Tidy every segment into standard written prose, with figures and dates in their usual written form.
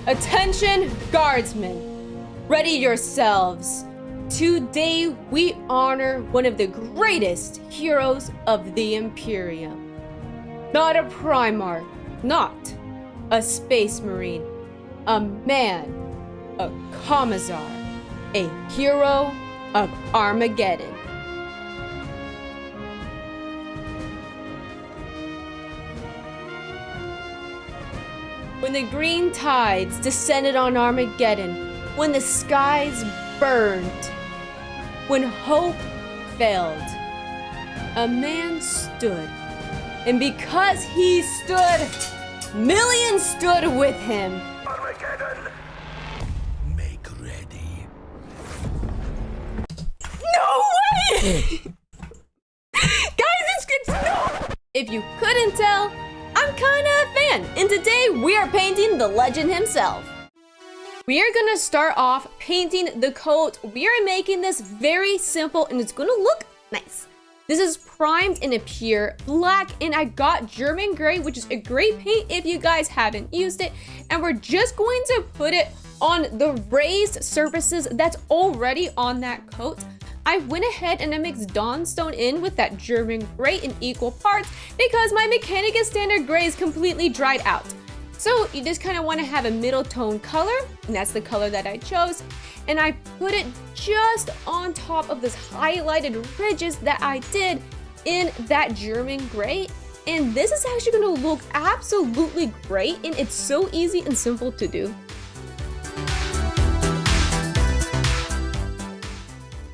Attention, guardsmen, ready yourselves. Today we honor one of the greatest heroes of the Imperium. Not a Primarch, not a Space Marine, a man, a Commissar, a Hero of Armageddon. When the green tides descended on Armageddon, when the skies burned, when hope failed, a man stood. And because he stood, millions stood with him. Armageddon! Make ready. No way! Guys, it's good to know! If you couldn't tell, I'm kinda a fan, and today we are painting the legend himself. We are gonna start off painting the coat. We are making this very simple and it's gonna look nice. This is primed in a pure black, and I got German gray, which is a great paint if you guys haven't used it. And we're just going to put it on the raised surfaces that's already on that coat. I went ahead and I mixed Dawnstone in with that German gray in equal parts because my Mechanicus standard gray is completely dried out. So you just kind of want to have a middle tone color, and that's the color that I chose. And I put it just on top of this highlighted ridges that I did in that German gray. And this is actually going to look absolutely great, and it's so easy and simple to do.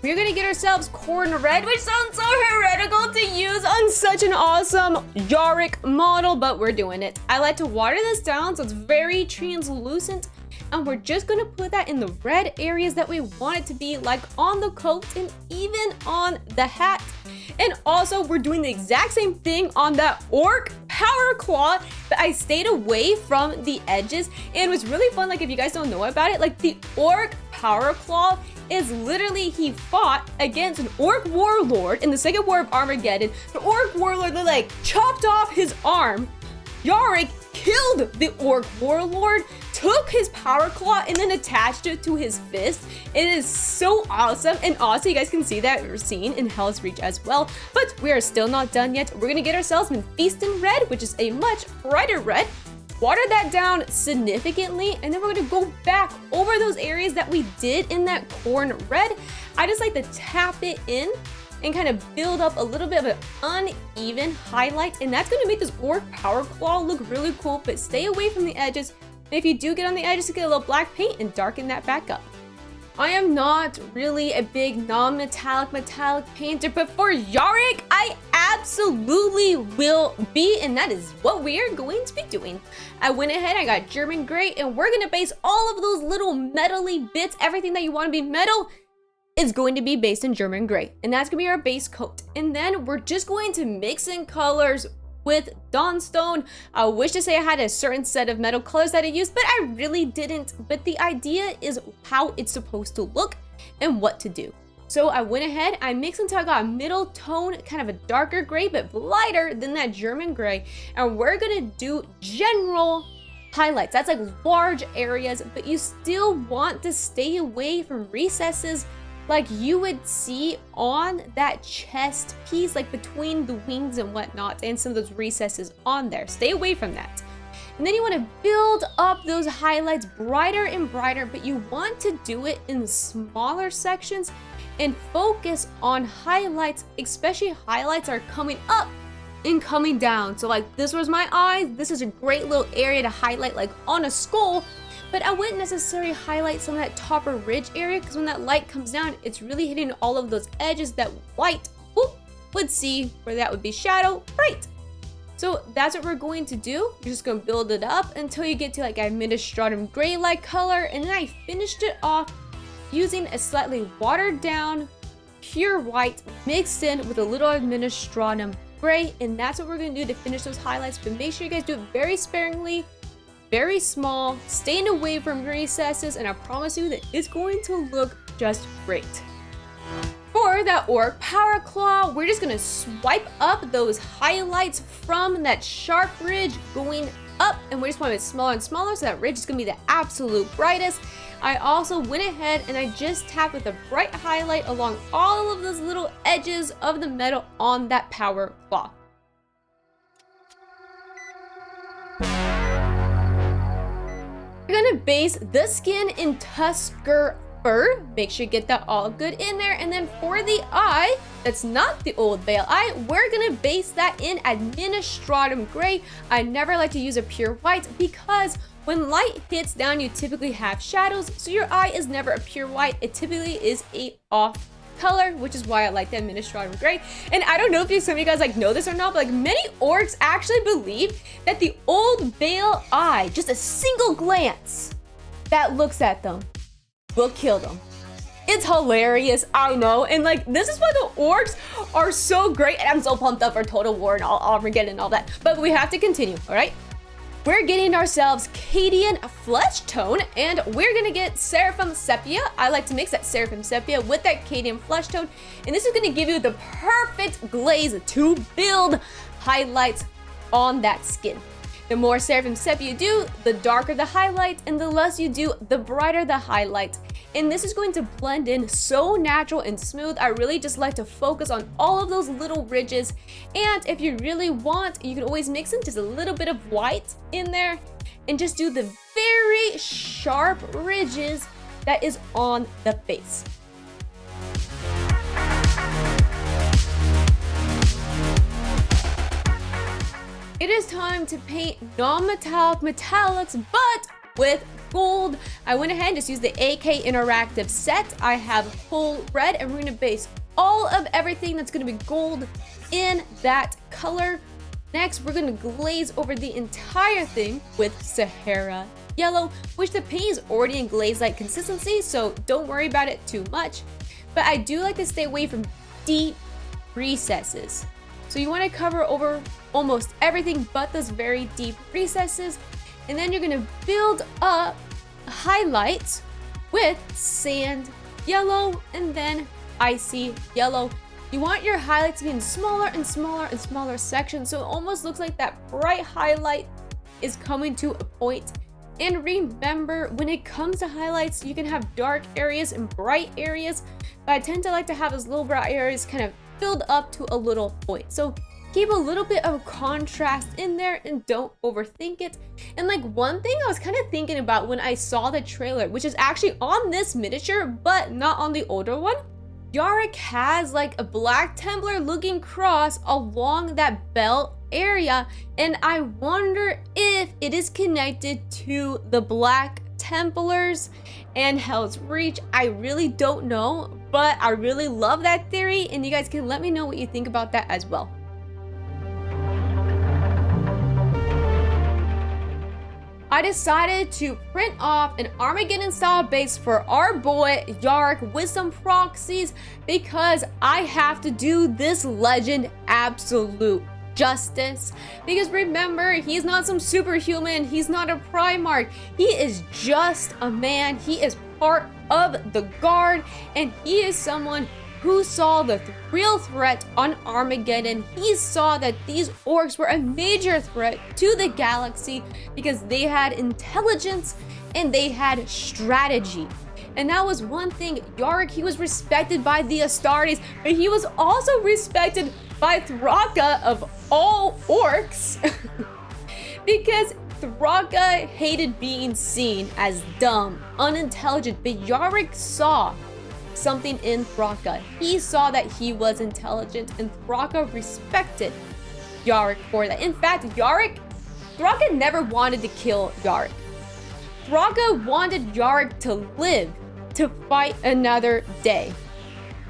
We're gonna get ourselves corn red, which sounds so heretical to use on such an awesome Yarrick model, but we're doing it. I like to water this down so it's very translucent, and we're just gonna put that in the red areas that we want it to be, like on the coat and even on the hat. And also we're doing the exact same thing on that orc power claw, but I stayed away from the edges. And it was really fun, like if you guys don't know about it, like the orc power claw is literally, he fought against an orc warlord in the Second War of Armageddon. The orc warlord like chopped off his arm. Yarrick killed the orc warlord, took his power claw, and then attached it to his fist. It is so awesome, and also you guys can see that scene in Hell's Reach as well. But we are still not done yet. We're gonna get ourselves Mephiston red, which is a much brighter red. Water that down significantly, and then we're gonna go back over those areas that we did in that corn red. I just like to tap it in and kind of build up a little bit of an uneven highlight, and that's gonna make this orc power claw look really cool, but stay away from the edges. And if you do get on the edges, get a little black paint and darken that back up. I am not really a big non-metallic painter, but for Yarrick, I absolutely will be, and that is what we are going to be doing. I went ahead, I got German gray, and we're gonna base all of those little metally bits, everything that you want to be metal, is going to be based in German gray, and that's gonna be our base coat. And then we're just going to mix in colors with Dawnstone. I wish to say I had a certain set of metal colors that I used, but I really didn't. But the idea is how it's supposed to look and what to do. So I went ahead, I mixed until I got a middle tone, kind of a darker gray, but lighter than that German gray. And we're gonna do general highlights. That's like large areas, but you still want to stay away from recesses like you would see on that chest piece, like between the wings and whatnot, and some of those recesses on there. Stay away from that. And then you want to build up those highlights brighter and brighter, but you want to do it in smaller sections and focus on highlights, especially highlights are coming up and coming down. So like this was my eyes. This is a great little area to highlight, like on a skull. But I wouldn't necessarily highlight some of that topper ridge area, because when that light comes down, it's really hitting all of those edges that white would see, where that would be shadow, right? So that's what we're going to do. You're just going to build it up until you get to like a Administratum gray-like color, and then I finished it off using a slightly watered down pure white mixed in with a little Administratum gray, and that's what we're going to do to finish those highlights. But make sure you guys do it very sparingly, very small, staying away from recesses, and I promise you that it's going to look just great. For that orc power claw, we're just gonna swipe up those highlights from that sharp ridge going up, and we just want it smaller and smaller, so that ridge is gonna be the absolute brightest. I also went ahead and I just tapped with a bright highlight along all of those little edges of the metal on that power claw. We're gonna base the skin in Tusker fur. Make sure you get that all good in there. And then for the eye, that's not the old Bale eye, we're gonna base that in Administratum gray. I never like to use a pure white because when light hits down, you typically have shadows, so your eye is never a pure white. It typically is a off color, which is why I like the Administratum gray. And I don't know if some of you guys like know this or not, but like many orcs actually believe that the old Bale eye, just a single glance that looks at them, will kill them. It's hilarious, I know. And like, this is why the orcs are so great. And I'm so pumped up for Total War and all Armageddon and all that. But we have to continue, all right? We're getting ourselves Cadian flesh tone, and we're gonna get Seraphim Sepia. I like to mix that Seraphim Sepia with that Cadian flesh tone, and this is gonna give you the perfect glaze to build highlights on that skin. The more Seraphim Sepia you do, the darker the highlight, and the less you do, the brighter the highlight. And this is going to blend in so natural and smooth. I really just like to focus on all of those little ridges. And if you really want, you can always mix in just a little bit of white in there and just do the very sharp ridges that is on the face. It is time to paint non-metallic metallics, but with gold. I went ahead and just used the AK Interactive set. I have full red, and we're gonna base all of everything that's gonna be gold in that color. Next, we're gonna glaze over the entire thing with Sahara Yellow, which the paint is already in glaze-like consistency, so don't worry about it too much. But I do like to stay away from deep recesses. So you wanna cover over almost everything but those very deep recesses. And then you're gonna build up highlights with sand yellow and then icy yellow. You want your highlights to be in smaller and smaller and smaller sections, so it almost looks like that bright highlight is coming to a point. And remember, when it comes to highlights, you can have dark areas and bright areas, but I tend to like to have those little bright areas kind of filled up to a little point. So keep a little bit of contrast in there and don't overthink it. And like, one thing I was kind of thinking about when I saw the trailer, which is actually on this miniature but not on the older one, Yarrick has like a Black Templar looking cross along that belt area, and I wonder if it is connected to the Black Templars and Hell's Reach. I really don't know, but I really love that theory, and you guys can let me know what you think about that as well. I decided to print off an Armageddon style base for our boy Yarrick with some proxies because I have to do this legend absolute justice. Because remember, he's not some superhuman, he's not a Primarch, he is just a man, he is part of the guard, and he is someone who saw the real threat on Armageddon. He saw that these orcs were a major threat to the galaxy because they had intelligence and they had strategy. And that was one thing. Yarrick, he was respected by the Astartes, but he was also respected by Thraka of all orcs because Thraka hated being seen as dumb, unintelligent, but Yarrick saw something in Thraka. He saw that he was intelligent, and Thraka respected Yarrick for that. In fact, Thraka never wanted to kill Yarrick. Thraka wanted Yarrick to live to fight another day.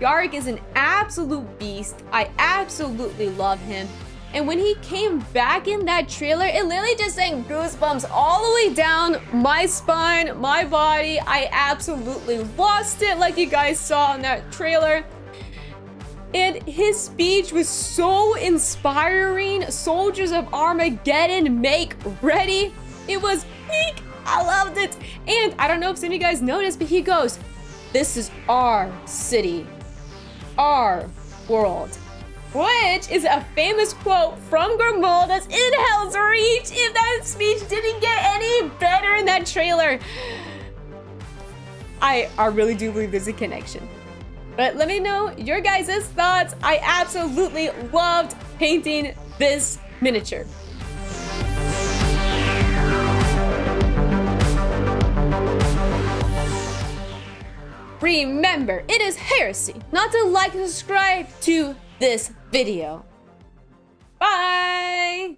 Yarrick is an absolute beast. I absolutely love him. And when he came back in that trailer, it literally just sent goosebumps all the way down my spine, my body. I absolutely lost it, like you guys saw in that trailer. And his speech was so inspiring. Soldiers of Armageddon, make ready. It was peak. I loved it. And I don't know if some of you guys noticed, but he goes, "This is our city, our world. which is a famous quote from Grimold that's in Hell's Reach. If that speech didn't get any better in that trailer, I really do believe there's a connection. But let me know your guys' thoughts. I absolutely loved painting this miniature. Remember, it is heresy not to like and subscribe to this video. Bye!